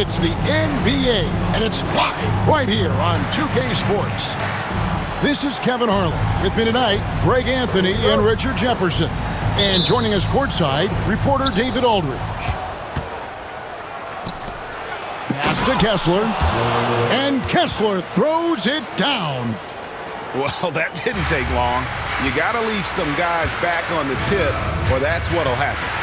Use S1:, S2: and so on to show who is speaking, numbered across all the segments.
S1: It's the NBA, and it's live right here on 2K Sports. This is Kevin Harlan. With me tonight, Greg Anthony and Richard Jefferson. And joining us courtside, reporter David Aldridge. Pass to Kessler. And Kessler throws it down.
S2: Well, that didn't take long. You got to leave some guys back on the tip, or that's what'll happen.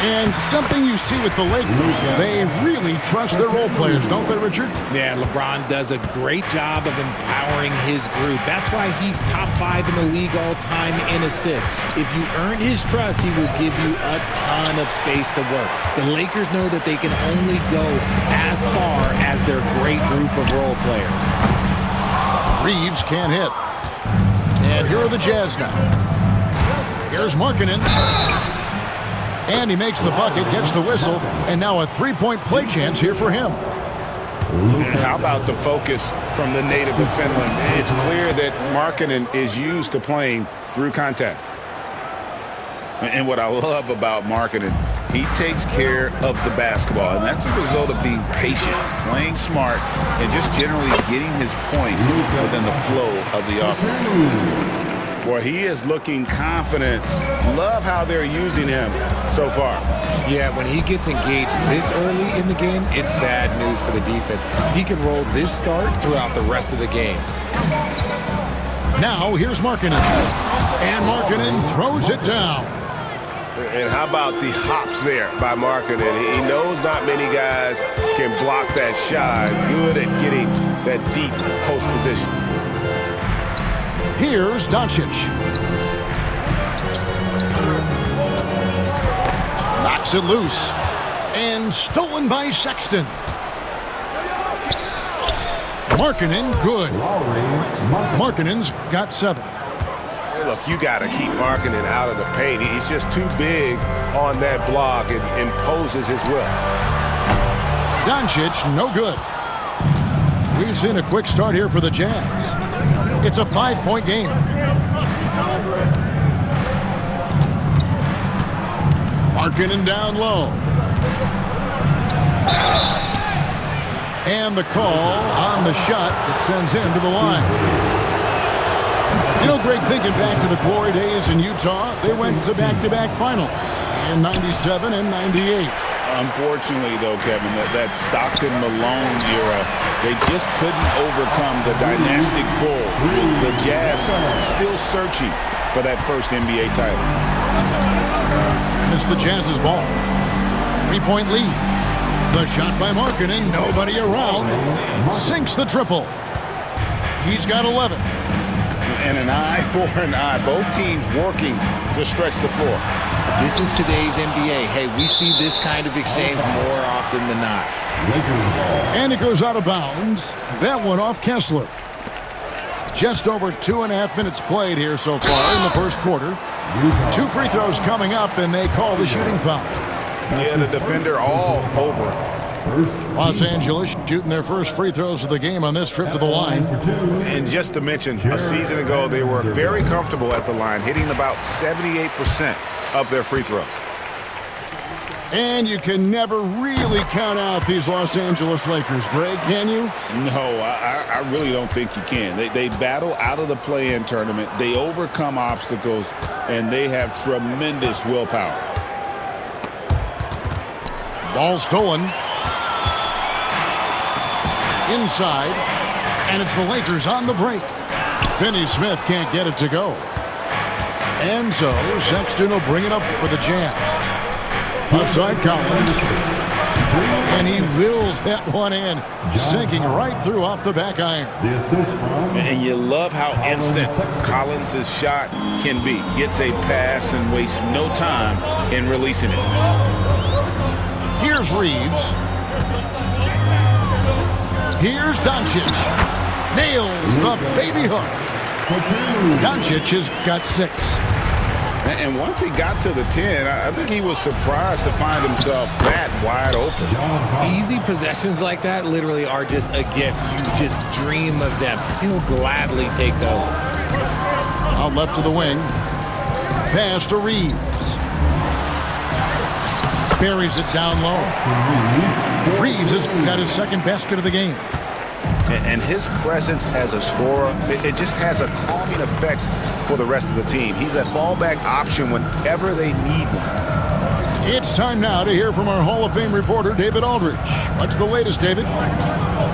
S1: And something you see with the Lakers, they really trust their role players, don't they, Richard?
S3: Yeah, LeBron does a great job of empowering his group. That's why he's top 5 in the league all time in assists. If you earn his trust, he will give you a ton of space to work. The Lakers know that they can only go as far as their great group of role players.
S1: Reeves can't hit. And here are the Jazz now. Here's Markkanen. And he makes the bucket, gets the whistle, and now a three-point play chance here for him.
S2: How about the focus from the native of Finland? It's clear that Markkanen is used to playing through contact. And what I love about Markkanen, he takes care of the basketball, and that's a result of being patient, playing smart, and just generally getting his points within the flow of the offense. Boy, he is looking confident. Love how they're using him so far.
S3: Yeah, when he gets engaged this early in the game, it's bad news for the defense. He can roll this start throughout the rest of the game.
S1: Now, here's Markkanen. And Markkanen throws it down.
S4: And how about the hops there by Markkanen? He knows not many guys can block that shot. Good at getting that deep post position.
S1: Here's Doncic. Knocks it loose. And stolen by Sexton. Markkanen, good. Markkanen's got 7.
S4: Look, you got to keep Markkanen out of the paint. He's just too big on that block and imposes his will.
S1: Doncic, no good. We've seen a quick start here for the Jazz. It's a 5-point game. Markkanen down low. And the call on the shot that sends him to the line. You know, Greg, thinking back to the glory days in Utah, they went to back-to-back finals in 97 and 98.
S2: Unfortunately, though, Kevin, that Stockton-Malone era, they just couldn't overcome the dynastic Bulls. The Jazz still searching for that first NBA title.
S1: It's the Jazz's ball. 3-point lead. The shot by Markkanen, nobody around. Sinks the triple. He's got 11.
S2: And an eye for an eye. Both teams working to stretch the floor.
S3: This is today's NBA. Hey, we see this kind of exchange more often than not.
S1: And it goes out of bounds. That one off Kessler. Just over 2.5 minutes played here so far in the first quarter. 2 free throws coming up, and they call the shooting foul.
S2: Yeah, the defender all over.
S1: Los Angeles shooting their first free throws of the game on this trip to the line.
S2: And just to mention, a season ago, they were very comfortable at the line, hitting about 78% of their free throws.
S1: And you can never really count out these Los Angeles Lakers, Greg, can you?
S2: No, I really don't think you can. They battle out of the play-in tournament. They overcome obstacles, and they have tremendous willpower.
S1: Ball stolen. Inside, and it's the Lakers on the break. Finney-Smith can't get it to go. And so Sexton will bring it up for the Jazz. Offside Collins. And he wills that one in, sinking right through off the back iron.
S2: And you love how instant Collins' shot can be. Gets a pass and wastes no time in releasing it.
S1: Here's Reeves. Here's Doncic. Nails the baby hook. Doncic has got 6.
S2: And once he got to the 10, I think he was surprised to find himself that wide open.
S3: Easy possessions like that literally are just a gift. You just dream of them. He'll gladly take those.
S1: Out left to the wing. Pass to Reeves. Buries it down low. Reeves has got his second basket of the game.
S4: And his presence as a scorer, it just has a calming effect for the rest of the team. He's a fallback option whenever they need one.
S1: It's time now to hear from our Hall of Fame reporter, David Aldridge. What's the latest, David?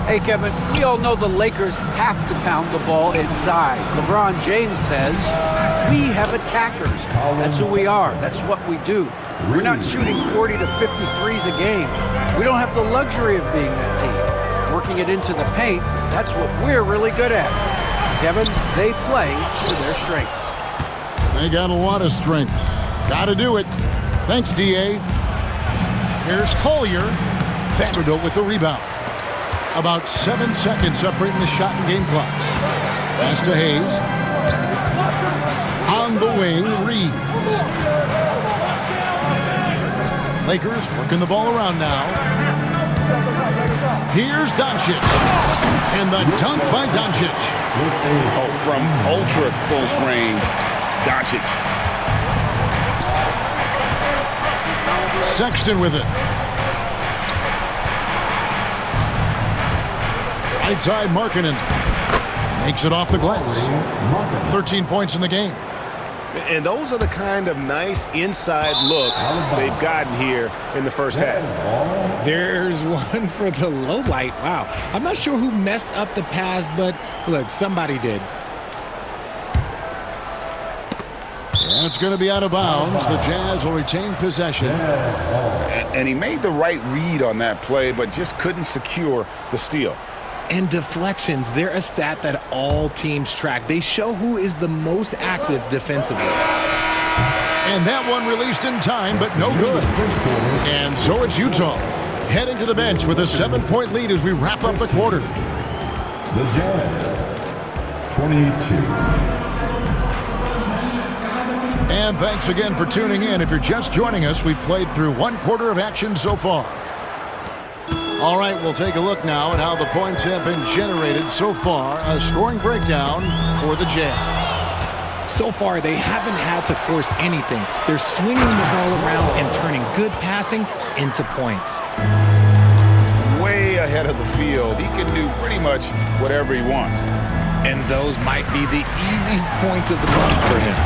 S5: Hey, Kevin, we all know the Lakers have to pound the ball inside. LeBron James says, we have attackers. That's who we are. That's what we do. We're not shooting 40 to 53s a game. We don't have the luxury of being that team. Working it into the paint, that's what we're really good at. Kevin, they play to their strengths.
S1: They got a lot of strength. Got to do it. Thanks, D.A. Here's Collier. Vanderbilt with the rebound. About 7 seconds separating the shot and game clocks. Pass to Hayes. On the wing, Reeves. Lakers working the ball around now. Here's Doncic. And the dunk by Doncic.
S2: Oh, from ultra close range, Doncic.
S1: Sexton with it. Right side, Markkanen makes it off the glass. 13 points in the game.
S4: And those are the kind of nice inside looks they've gotten here in the first half.
S3: There's one for the low light. Wow. I'm not sure who messed up the pass, but look, somebody did.
S1: And it's going to be out of bounds. The Jazz will retain possession.
S2: And he made the right read on that play, but just couldn't secure the steal.
S3: And deflections, they're a stat that all teams track. They show who is the most active defensively.
S1: And that one released in time, but no good. And so it's Utah heading to the bench with a 7-point lead as we wrap up the quarter.
S6: The Jazz, 22.
S1: And thanks again for tuning in. If you're just joining us, we've played through one quarter of action so far. All right, we'll take a look now at how the points have been generated so far. A scoring breakdown for the Jazz.
S3: So far, they haven't had to force anything. They're swinging the ball around and turning good passing into points.
S2: Way ahead of the field. He can do pretty much whatever he wants.
S3: And those might be the easiest points of the month for him.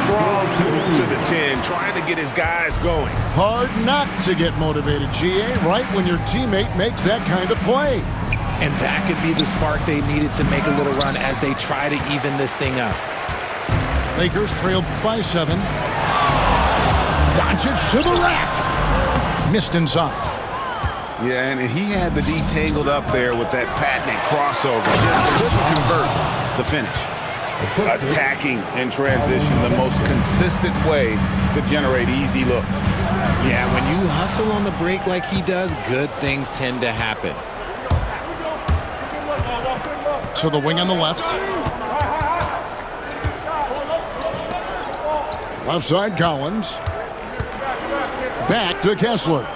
S4: Strong move to the 10, trying to get his guys going.
S1: Hard not to get motivated, GA, right when your teammate makes that kind of play.
S3: And that could be the spark they needed to make a little run as they try to even this thing up.
S1: Lakers trailed by 7. Doncic to the rack. Missed inside.
S2: Yeah, and he had the D tangled up there with that patented crossover. Just couldn't convert the finish. Attacking in transition, the most consistent way to generate easy looks.
S3: Yeah, when you hustle on the break like he does, good things tend to happen.
S1: To the wing on the left. Left side, Collins. Back to Kessler.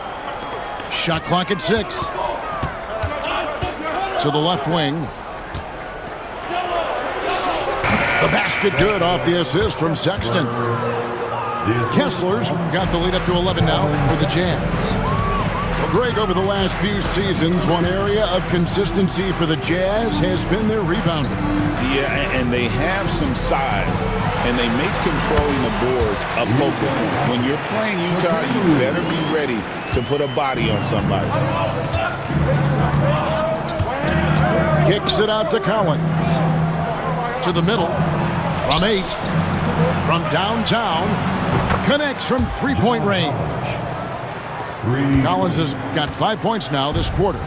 S1: Shot clock at 6. To the left wing. The basket good off the assist from Sexton. Kessler's got the lead up to 11 now for the Jazz. Well, Greg, over the last few seasons, one area of consistency for the Jazz has been their rebounding.
S2: Yeah, and they have some size, and they make controlling the boards a focal point. When you're playing Utah, you better be ready to put a body on somebody.
S1: Kicks it out to Collins. To the middle. From 8. From downtown. Connects from 3-point range. Collins has got 5 points now this quarter.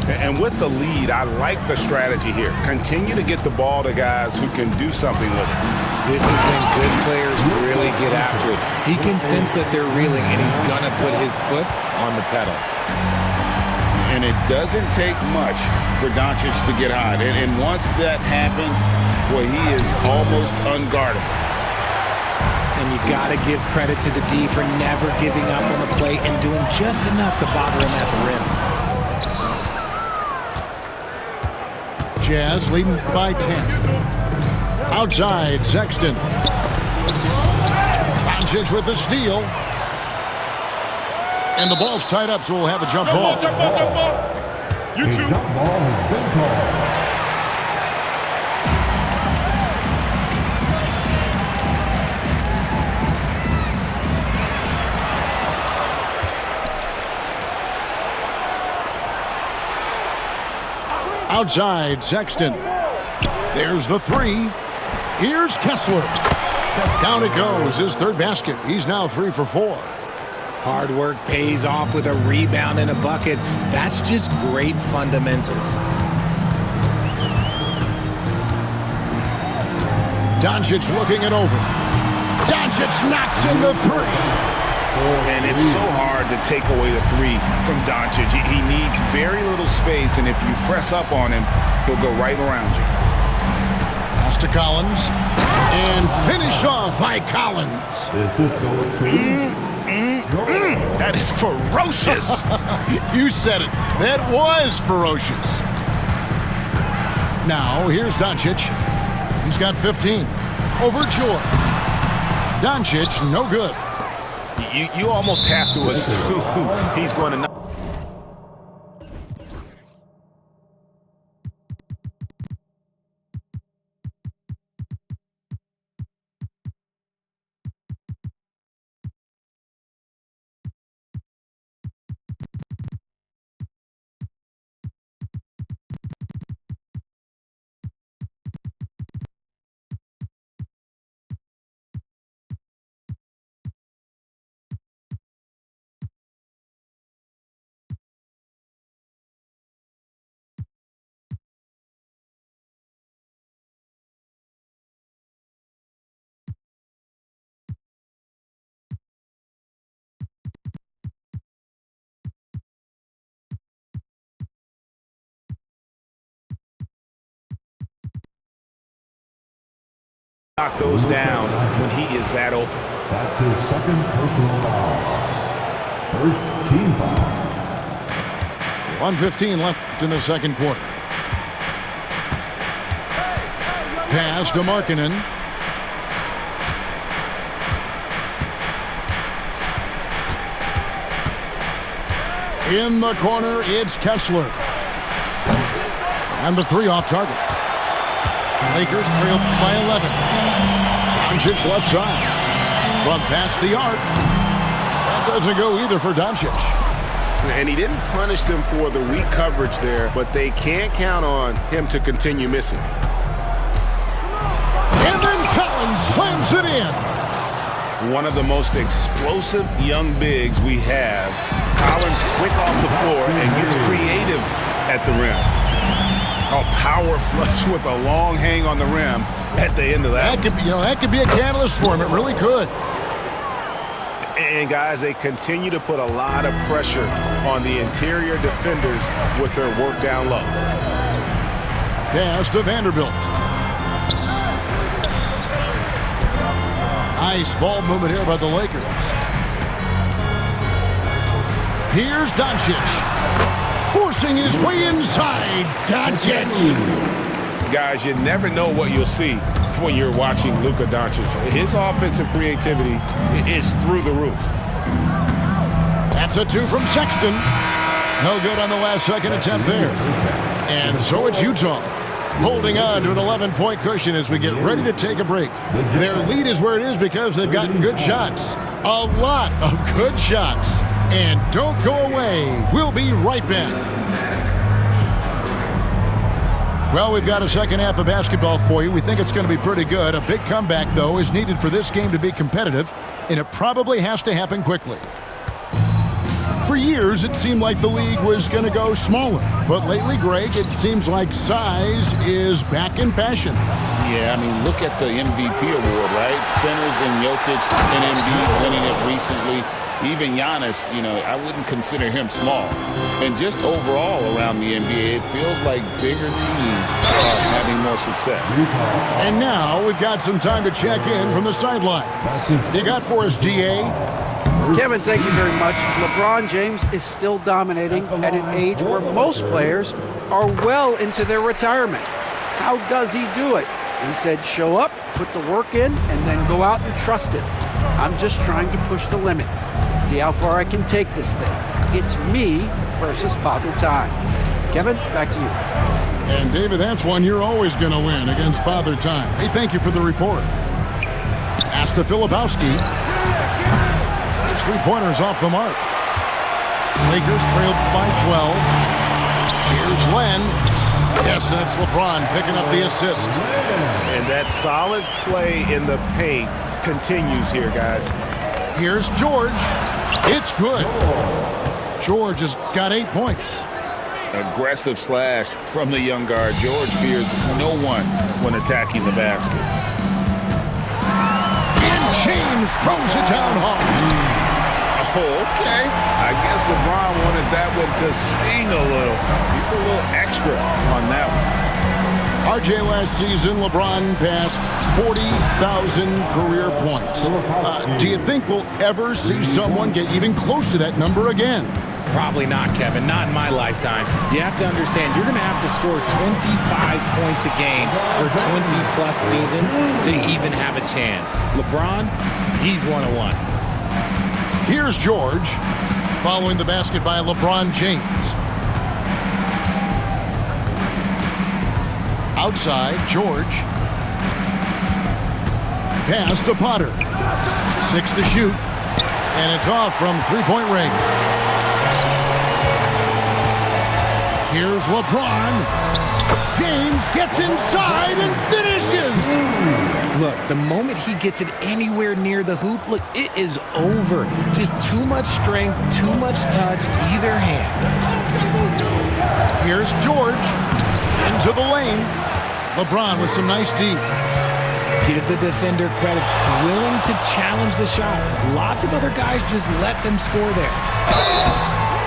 S2: And with the lead, I like the strategy here. Continue to get the ball to guys who can do something with it.
S3: This is when good players really get after it. He can sense that they're reeling, and he's going to put his foot on the pedal.
S2: And it doesn't take much for Doncic to get hot. And once that happens, well, he is almost unguardable.
S3: And you got to give credit to the D for never giving up on the play and doing just enough to bother him at the rim.
S1: Jazz leading by 10. Outside, Sexton. Doncic with the steal. And the ball's tied up, so we'll have a jump ball.
S6: A jump ball has been called.
S1: Outside, Sexton. There's the three. Here's Kessler. Down it goes, his third basket. He's now 3 for 4.
S3: Hard work pays off with a rebound and a bucket. That's just great fundamentals.
S1: Doncic looking it over. Doncic knocks in the three.
S2: And it's so hard to take away the three from Doncic. He needs very little space, and if you press up on him, he'll go right around you.
S1: Pass to Collins. And finish off by Collins.
S2: That is ferocious.
S1: You said it. That was ferocious. Now, here's Doncic. He's got 15. Over George. Doncic, no good.
S2: You almost have to assume he's going to. Knock those down when he is that open.
S6: That's his second personal foul. First team foul.
S1: 1:15 left in the second quarter. Pass to Markkanen. In the corner, it's Kessler. And the three off target. Lakers trail by 11. Doncic left side. From past the arc. That doesn't go either for Doncic.
S4: And he didn't punish them for the weak coverage there, but they can't count on him to continue missing.
S1: And then Collins slams it in.
S2: One of the most explosive young bigs we have. Collins quick off the floor and gets creative at the rim. A power flush with a long hang on the rim at the end of that.
S1: That could be a catalyst for him. It really could.
S4: And guys, they continue to put a lot of pressure on the interior defenders with their work down low.
S1: Pass to Vanderbilt. Nice ball movement here by the Lakers. Here's Doncic. Forcing his way inside. Doncic.
S2: Guys, you never know what you'll see when you're watching Luka Doncic. His offensive creativity is through the roof.
S1: That's a 2 from Sexton. No good on the last second attempt there. And so it's Utah holding on to an 11-point cushion as we get ready to take a break. Their lead is where it is because they've gotten good shots. A lot of good shots. And don't go away. We'll be right back. Well, we've got a second half of basketball for you. We think it's going to be pretty good. A big comeback, though, is needed for this game to be competitive, and it probably has to happen quickly. For years, it seemed like the league was going to go smaller. But lately, Greg, it seems like size is back in fashion.
S2: Yeah, I mean, look at the MVP award, right? Centers and Jokic and Embiid winning it recently. Even Giannis, I wouldn't consider him small. And just overall around the NBA, it feels like bigger teams are having more success.
S1: And now we've got some time to check in from the sideline. You got for us, DA?
S5: Kevin, thank you very much. LeBron James is still dominating at an age where most players are well into their retirement. How does he do it? He said, show up, put the work in, and then go out and trust it. I'm just trying to push the limit. See how far I can take this thing. It's me versus Father Time. Kevin, back to you.
S1: And David, that's one you're always going to win against Father Time. Hey, thank you for the report. Pass to Filipowski. His three-pointers off the mark. Lakers trail by 12. Here's Len. Yes, that's LeBron picking up the assist.
S4: And that solid play in the paint continues here, guys.
S1: Here's George. It's good. George has got 8 points.
S2: Aggressive slash from the young guard. George fears no one when attacking the basket.
S1: And James throws it down hard.
S2: Oh, okay. I guess LeBron wanted that one to sting a little. Keep a little extra on that one.
S1: RJ last season, LeBron passed 40,000 career points. Do you think we'll ever see someone get even close to that number again?
S3: Probably not, Kevin. Not in my lifetime. You have to understand, you're going to have to score 25 points a game for 20-plus seasons to even have a chance. LeBron, he's 101.
S1: Here's George, following the basket by LeBron James. Outside, George. Pass to Potter. 6 to shoot. And it's off from three-point range. Here's LeBron. James gets inside and finishes.
S3: Look, the moment he gets it anywhere near the hoop, look, it is over. Just too much strength, too much touch, either hand.
S1: Here's George. Into the lane. LeBron with some nice D.
S3: Give the defender credit. Willing to challenge the shot. Lots of other guys just let them score there.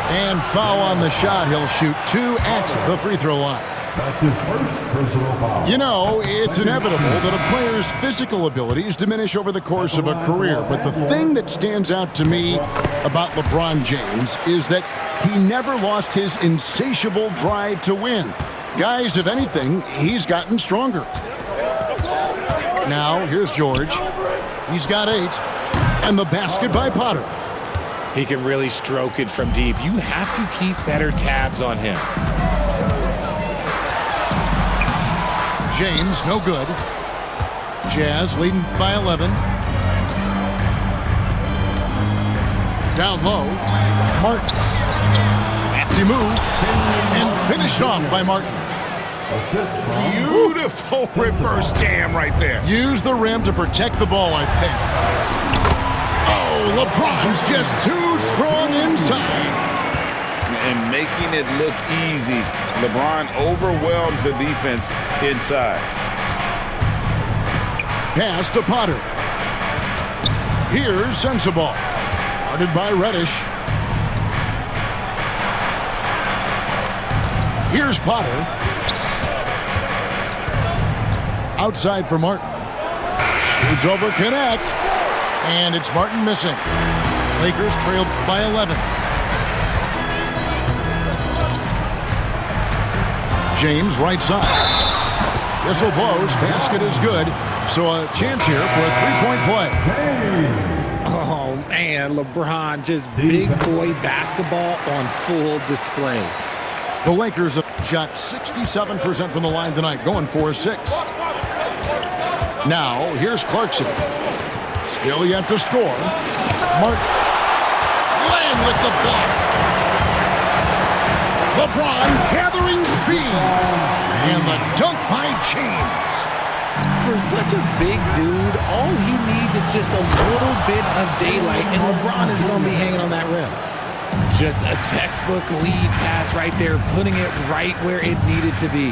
S1: And foul on the shot. He'll shoot 2 at the free throw line.
S6: That's his first personal foul.
S1: You know, it's inevitable that a player's physical abilities diminish over the course of a career. But the thing that stands out to me about LeBron James is that he never lost his insatiable drive to win. Guys, if anything, he's gotten stronger. Now, here's George. He's got 8. And the basket by Potter.
S3: He can really stroke it from deep. You have to keep better tabs on him.
S1: James, no good. Jazz leading by 11. Down low. Martin. Crafty move. And finished off by Martin.
S2: Beautiful reverse jam right there.
S1: Use the rim to protect the ball, I think. Oh, LeBron's just too strong inside.
S2: And making it look easy. LeBron overwhelms the defense inside.
S1: Pass to Potter. Here's Sensabaugh. Guarded by Reddish. Here's Potter. Outside for Martin. Shoots over Connect. And it's Martin missing. Lakers trailed by 11. James right side. Whistle blows. Basket is good. So a chance here for a three-point play.
S3: Oh, man, LeBron just big boy basketball on full display.
S1: The Lakers have shot 67% from the line tonight, going for a 6. Now, here's Clarkson. Still yet to score. Martin. Land with the block. LeBron gathering speed. And the dunk by James.
S3: For such a big dude, all he needs is just a little bit of daylight, and LeBron is going to be hanging on that rim. Just a textbook lead pass right there, putting it right where it needed to be.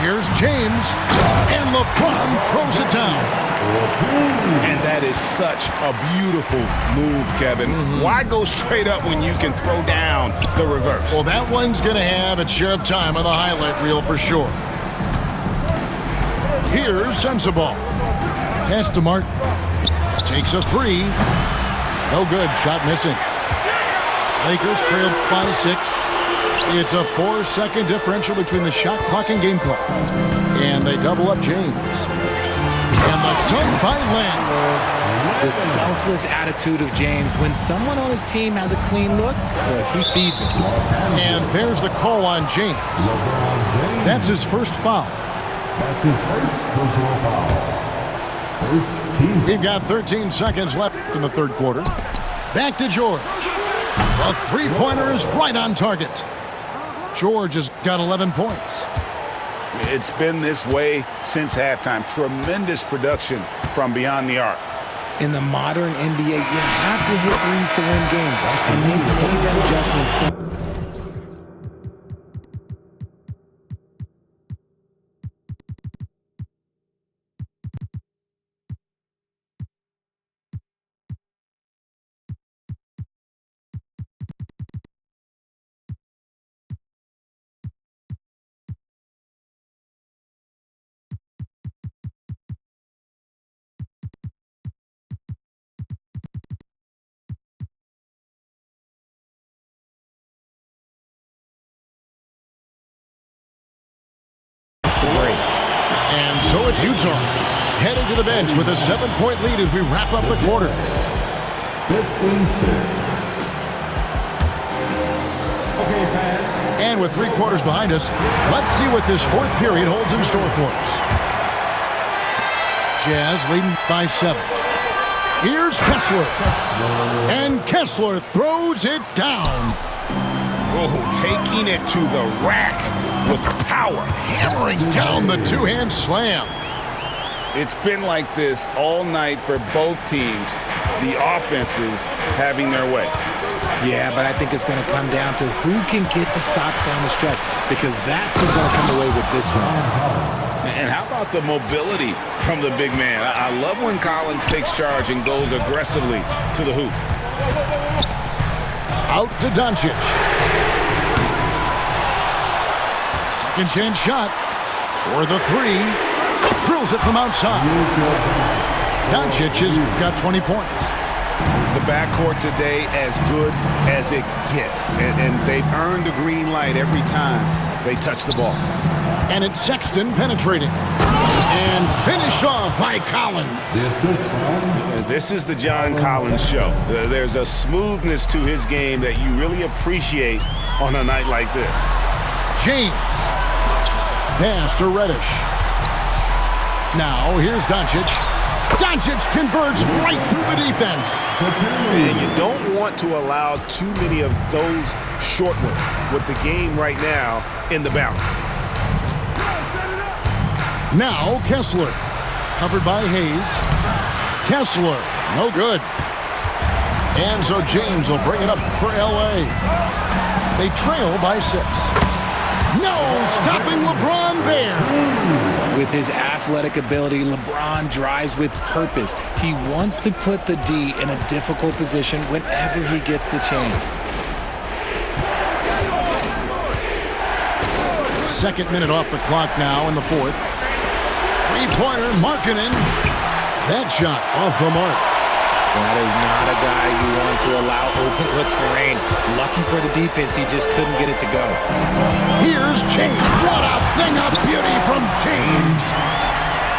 S1: Here's James, and LeBron throws it down.
S2: And that is such a beautiful move, Kevin. Why go straight up when you can throw down the reverse?
S1: Well, that one's going to have its share of time on the highlight reel for sure. Here's Sensabaugh. Pass to Martin. Takes a 3. No good. Shot missing. Lakers trailed by 6. It's a 4-second differential between the shot clock and game clock. And they double up James. And the dunk by Len.
S3: The selfless attitude of James. When someone on his team has a clean look, he feeds it.
S1: And there's the call on James. That's his first foul.
S6: That's his first personal foul. First team.
S1: We've got 13 seconds left in the third quarter. Back to George. A three-pointer is right on target. George has got 11 points.
S2: It's been this way since halftime. Tremendous production from beyond the arc.
S3: In the modern NBA, you have to hit threes to win games, and they've made that adjustment.
S1: And so it's Utah heading to the bench with a 7-point lead as we wrap up the quarter.
S6: 56. Okay, fans.
S1: And with 3 quarters behind us, let's see what this fourth period holds in store for us. Jazz leading by 7. Here's Kessler. And Kessler throws it down.
S2: Oh, taking it to the rack with power.
S1: Hammering down the two-hand slam.
S2: It's been like this all night for both teams. The offenses having their way.
S3: Yeah, but I think it's going to come down to who can get the stops down the stretch, because that's who's going to come away with this one.
S2: And how about the mobility from the big man? I love when Collins takes charge and goes aggressively to the hoop.
S1: Out to Doncic. Second chance shot for the 3. Drills it from outside. Doncic has got 20 points.
S2: The backcourt today as good as it gets. And they've earned the green light every time they touch the ball.
S1: And it's Sexton penetrating. And finished off by Collins.
S2: This is the John Collins show. There's a smoothness to his game that you really appreciate on a night like this.
S1: James. Pass to Reddish. Now here's Doncic. Doncic converts right through the defense.
S4: And you don't want to allow too many of those short ones with the game right now in the balance.
S1: Now Kessler. Covered by Hayes. Kessler. No good. And so James will bring it up for L.A. They trail by 6. No stopping LeBron there.
S3: With his athletic ability, LeBron drives with purpose. He wants to put the D in a difficult position whenever he gets the chance.
S1: Second minute off the clock now in the fourth. Three-pointer, Markkanen. That shot off the mark.
S3: That is not a guy you want to allow open looks for rain. Lucky for the defense, he just couldn't get it to go.
S1: Here's James. What a thing of beauty from James.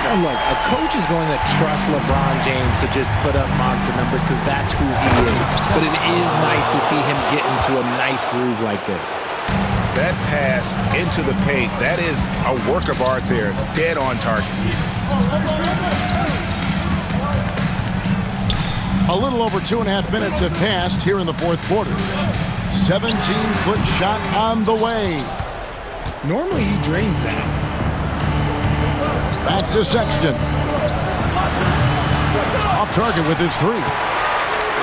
S3: Now look, a coach is going to trust LeBron James to just put up monster numbers because that's who he is. But it is nice to see him get into a nice groove like this.
S4: That pass into the paint, that is a work of art there, dead on target.
S1: A little over 2.5 minutes have passed here in the fourth quarter. 17-foot shot on the way.
S3: Normally he drains that.
S1: Back to Sexton. Off target with his 3.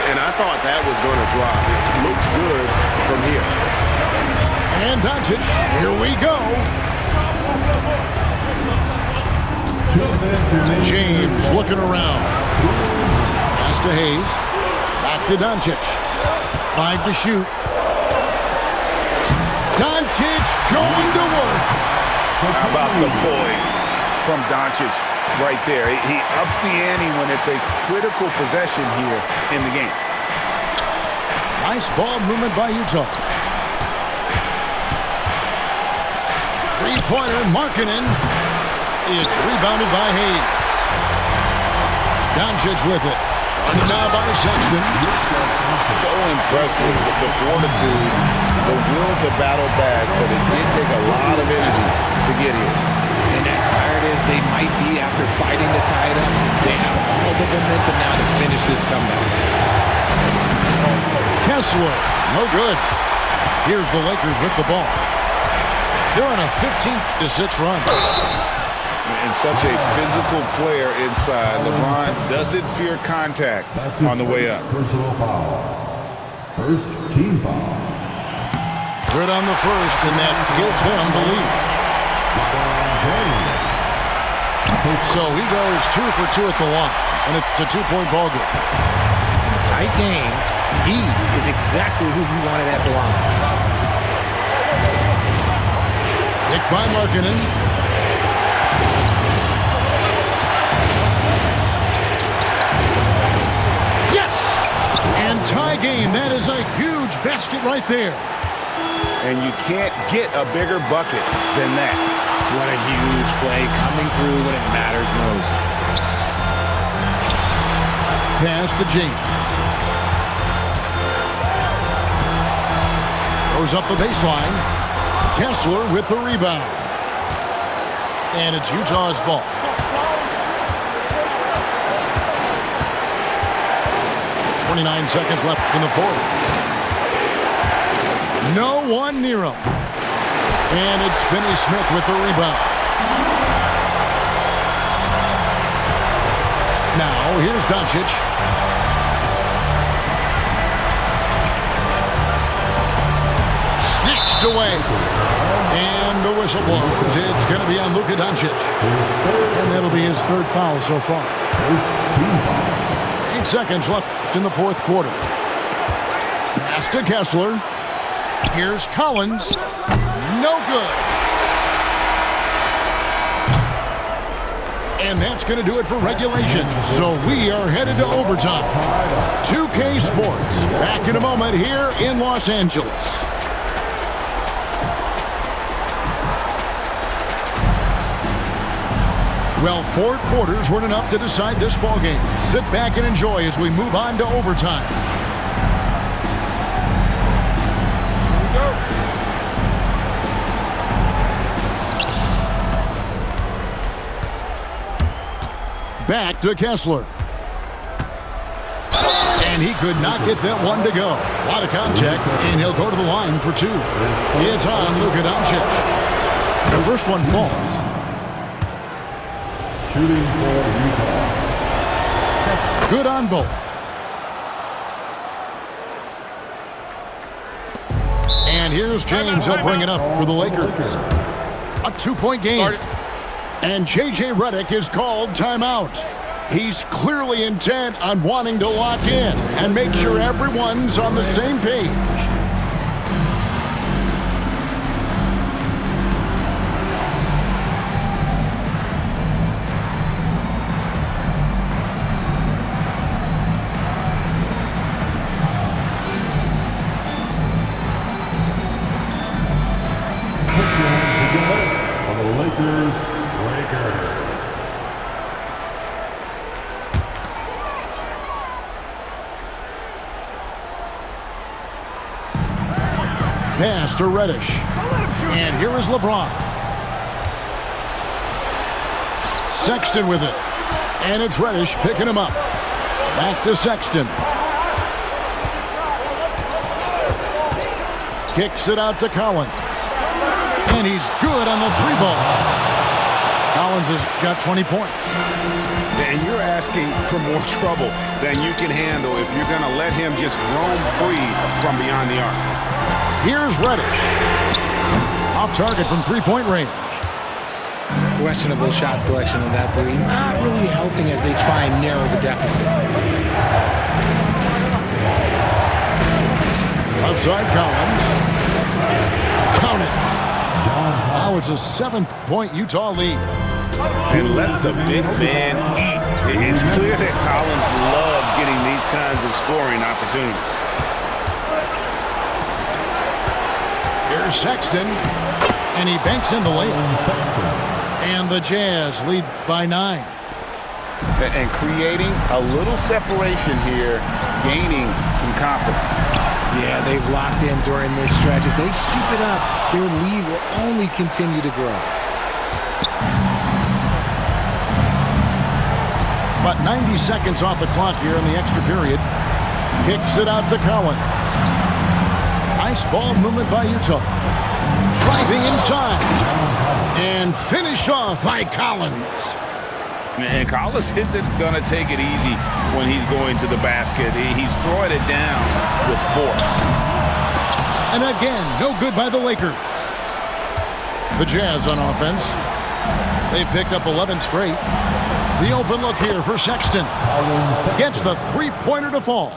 S4: And I thought that was going to drop. It looked good from here.
S1: And Doncic, here we go. James looking around. Pass to Hayes. Back to Doncic. 5 to shoot. Doncic going to work.
S2: How about the poise from Doncic right there? He ups the ante when it's a critical possession here in the game.
S1: Nice ball movement by Utah. Three-pointer, Markkanen. It's rebounded by Hayes. Doncic with it. Defended now by Sexton.
S2: So impressive, the fortitude, the will to battle back, but it did take a lot of energy to get here.
S3: And as tired as they might be after fighting to tie it up, they have all the momentum now to finish this comeback.
S1: Kessler, no good. Here's the Lakers with the ball. They're on a 15-6 run.
S2: And such a physical player inside. LeBron doesn't fear contact on the way up.
S6: Personal foul. First team foul.
S1: Good on the first, and that gives them the lead. So he goes 2 for 2 at the line, and it's a 2-point ball game.
S3: In a tight game, he is exactly who you wanted at the line.
S1: Nick by Markkanen. And tie game. That is a huge basket right there.
S2: And you can't get a bigger bucket than that.
S3: What a huge play coming through when it matters most.
S1: Pass to James. Goes up the baseline. Kessler with the rebound. And it's Utah's ball. 29 seconds left in the fourth. No one near him. And it's Finney Smith with the rebound. Now, here's Doncic. Snatched away. And the whistle blows. It's going to be on Luka Doncic. And that'll be his third foul so far. 8 seconds left in the fourth quarter. Pass to Kessler. Here's Collins. No good. And that's going to do it for regulation. So we are headed to overtime. 2K Sports. Back in a moment here in Los Angeles. Well, 4 quarters weren't enough to decide this ball game. Sit back and enjoy as we move on to overtime. Back to Kessler. And he could not get that one to go. A lot of contact, and he'll go to the line for 2. It's on Luka Doncic. The first one falls.
S6: Shooting for Utah.
S1: Good on both. And here's James. He'll bring it up for the Lakers. A 2-point game. And J.J. Redick is called timeout. He's clearly intent on wanting to lock in and make sure everyone's on the same page.
S6: On the Lakers.
S1: Pass to Reddish. And here is LeBron. Sexton with it. And it's Reddish picking him up. Back to Sexton. Kicks it out to Collins. And he's good on the 3-ball. Collins has got 20 points.
S2: And you're asking for more trouble than you can handle if you're going to let him just roam free from beyond the arc.
S1: Here's Reddish. Off target from 3-point range.
S3: Questionable shot selection on that 3. Not really helping as they try and narrow the deficit.
S1: Outside Collins. Count it. Now it's a 7-point Utah lead.
S2: And let the big man eat. It's clear that Collins loves getting these kinds of scoring opportunities.
S1: Here's Sexton. And he banks in the layup. And the Jazz lead by 9.
S2: and creating a little separation here, gaining some confidence.
S3: Yeah, they've locked in during this stretch. If they keep it up, their lead will only continue to grow.
S1: About 90 seconds off the clock here in the extra period. Kicks it out to Collins. Nice ball movement by Utah. Driving inside. And finished off by Collins.
S2: And Collins isn't going to take it easy when he's going to the basket. He's throwing it down with force.
S1: And again, no good by the Lakers. The Jazz on offense. They've picked up 11 straight. The open look here for Sexton. Gets the three-pointer to fall.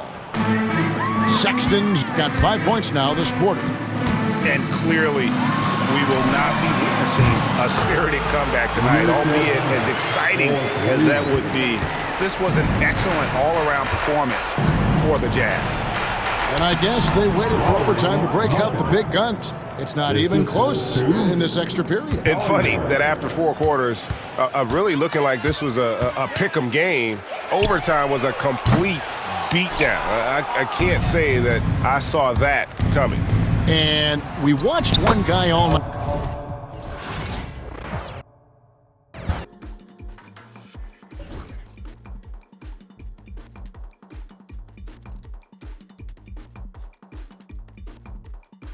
S1: Sexton's got 5 points now this quarter.
S2: And clearly, we will not be witnessing a spirited comeback tonight, albeit as exciting as that would be. This was an excellent all-around performance for the Jazz.
S1: And I guess they waited for overtime to break out the big guns. It's not even close in this extra period.
S4: It's funny that after 4 quarters of really looking like this was a pick-em game, overtime was a complete beatdown. I can't say that I saw that coming.
S1: And we watched one guy all night.